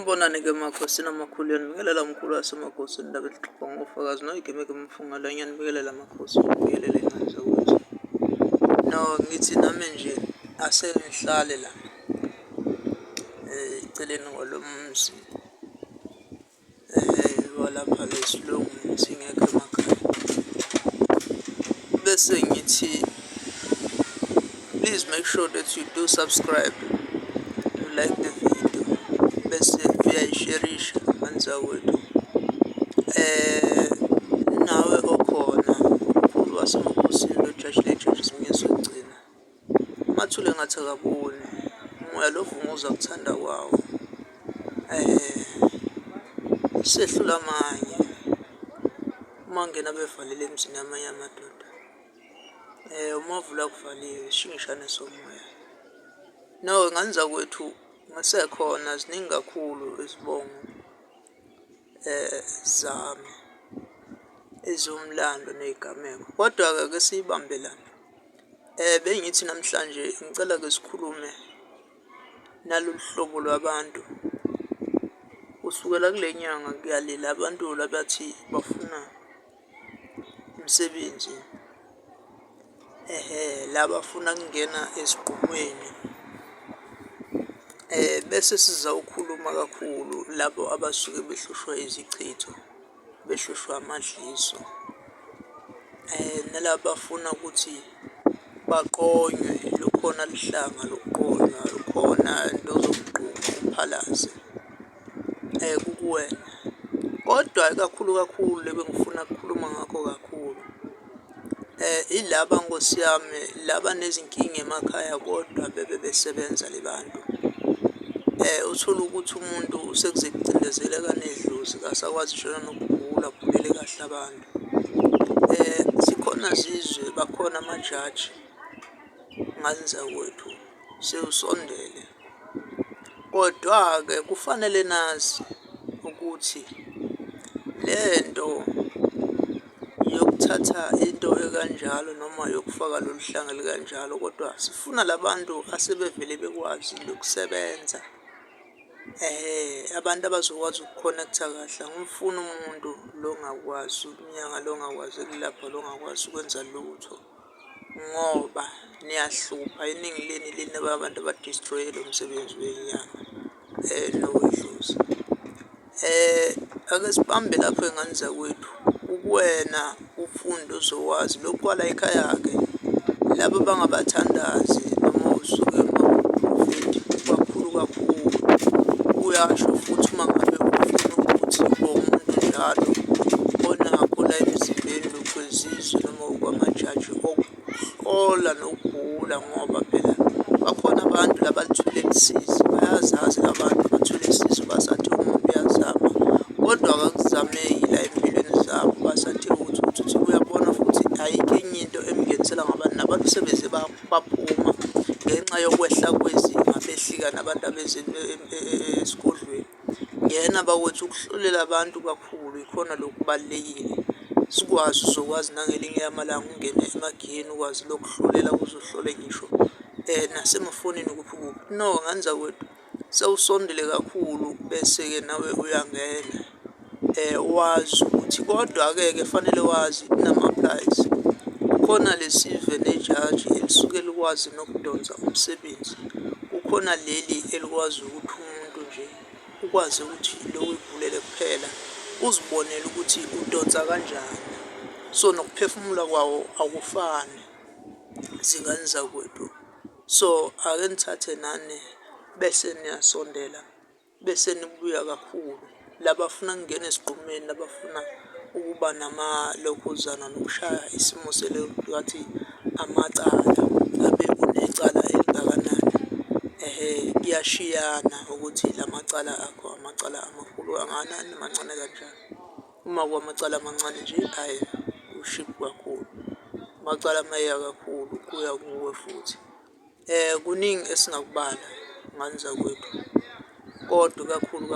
Mbonani-ke emakhosini amakhulu yanibikelela mkhulu wasemakhosini indaba elixoxa ngofakazi noyigeme-ke mfungala yanibikelela amakhosi ngibikelela iy'ngane zakwethu. No, ngithi nami nje asengihlale la eceleni kwalo mzi walapha lesilungu singekho emakhaya. Bese ngithi please make sure that you do subscribe, you like the video, bese uyayisherisha manzakwethu. Nawe okhona umkhulu wasemakhosini lojaji lejaji Mnyeso Gcina, mathule ngathi akaboni umoya lo vunguza kuthanda kwawo. Sehlula amanye uma ngena bevalile emzini amanye amadoda, umavula kuvaliwe shingishane somoya. No, ngane zakwethu ngasekhona ziningi kakhulu izibongo zami ezomlando nezigameko, kodwa-ke ake siyibambelane. Bengithi namhlanje ngicela-ke sikhulume nalolu hlobo lwabantu kusukela kule nyanga kuyalila abantu labathi bafuna umsebenzi, labafuna kungena esigqumweni. Bese sizawukhuluma kakhulu labo abasuke behlushwa izichitho, behlushwa amadliso, nalaba bafuna ukuthi baqonywe. Lukhona lihlanga lokuqonywa, lukhona into zomgqumo, uphalaze kukuwena. Kodwa kakhulu lebengifuna ukukhuluma ngakho kakhulu, ilaba nkosi yami laba nezinkinga emakhaya kodwa bebe besebenza le bantu. Uthola ukuthi umuntu sekuze kucindezeleka nedlozi kasakwazi shona nokubhula abhulele kahle abantu. Zikhona zizwe, bakhona amajaji ngane zakwethu sewusondele. Kodwa-ke kufanele nazi ukuthi lento yokuthatha into ekanjalo noma yokufaka lolu hlanga likanjalo, kodwa sifuna labantu asebevele bekwazi lokusebenza. Abantu abazokwazi ukukhonektha kahle. Angimfuni umuntu lo ongakwazi ukunyanga, lo ongakwazi ukulapha, lo ongakwazi ukwenza lutho, ngoba niyahlupha iningi leni abantu abadistroye lo msebenzi wenyanga nowedlozi. Ake sibambe lapho ey'ngane zakwethu, ukuwena ufunde uzowazi lokhu kwala ekhaya-ke laba abangabathandazi noma usuke emaprofethi kakhulu uyasho futhi uma ngabe ufuna ukuthi umuntu njalo onakho la emzimbeni lokwezizwe noma okwamajaji okuhlola nokubhula, ngoba phela bakhona abantu labalithole lisizi, bayazazi abantu bathole isizo basathi umuntu uyazama, kodwa akakuzameki la empilweni zabo, basathi ukuthi uyabona futhi ayikho enye into emngenisela ngabantu nabantu sebeze baphuma ngenxa yokwehla kwezinga behlika nabantu abeze esigodlweni. Ngena bakwethu ukuhlolela abantu kakhulu ikhona lokubalulekile. Sikwazi uzokwazi nangelinye yamalanga ungene emagiyeni ukwazi lokuhlolela kuzohlole ngisho nasemafonini kuphi. No, ngane zakwethu sewusondele kakhulu bese-ke nawe uyangena. Wazi ukuthi kodwa-ke fanele wazi inama-price. Kukhona lesive nejaji elisuke likwazi nokudonsa umsebenzi. Kukhona leli elikwazi ukuthi umuntu nje ukwazi ukuthi lo uyivulele kuphela uzibonele ukuthi udonsa kanjani. So nokuphefumula kwawo akufani zingane zakwethu. So ake nithathe nani bese niyasondela bese nibuya kakhulu. Labafuna kungena esigqumeni, labafuna ukuba namalokhuzana nokushaya isimo ngathi amacala, abe unecala elingakanani. Kuyashiyana ukuthi la macala akho amacala amakhulu anganani, mancane kanjani. Uma kuwamacala amancane nje hhayi ushibhu kakhulu, amacala amaya kakhulu kuya kuwe futhi. Kuningi esingakubala ngane zakwethu, kodwa kakhulu